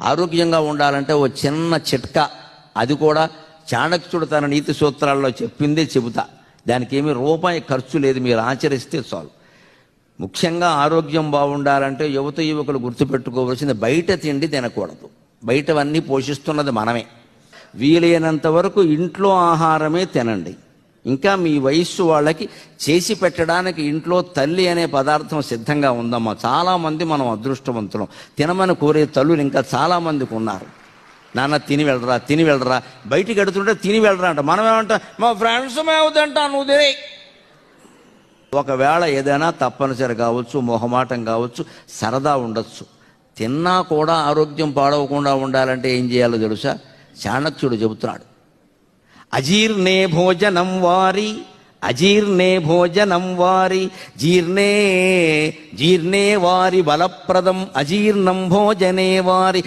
ఆరోగ్యంగా ఉండాలంటే ఓ చిన్న చిట్కా, అది కూడా చాణక్యుడు తన నీతి సూత్రాల్లో చెప్పిందే చెబుతా. దానికి ఏమీ రూపాయి ఖర్చు లేదు, మీరు ఆచరిస్తే చాలు. ముఖ్యంగా ఆరోగ్యం బాగుండాలంటే యువకులు గుర్తుపెట్టుకోవాల్సింది బయట తిండి తినకూడదు. బయటవన్నీ పోషిస్తున్నది మనమే. వీలైనంత వరకు ఇంట్లో ఆహారమే తినండి. ఇంకా మీ వయస్సు వాళ్ళకి చేసి పెట్టడానికి ఇంట్లో తల్లి అనే పదార్థం సిద్ధంగా ఉందమ్మా. చాలామంది మనం అదృష్టవంతులం, తినమని కోరే తల్లులు ఇంకా చాలామందికి ఉన్నారు. నాన్న తిని వెళ్ళరా, బయటికి ఎడుతుంటే తిని వెళ్ళరా అంట. మనం ఏమంటాం, మా ఫ్రెండ్స్ మేవుతంటా, నువ్వు తినే. ఒకవేళ ఏదైనా తప్పనిసరి కావచ్చు, మొహమాటం కావచ్చు, సరదా ఉండొచ్చు, తిన్నా కూడా ఆరోగ్యం పాడవకుండా ఉండాలంటే ఏం చేయాలో తెలుసా? చాణక్యుడు చెబుతున్నాడు. అజీర్ణే భోజనం వారి జీర్ణే వారి బలప్రదం అజీర్ణం భోజనే వారి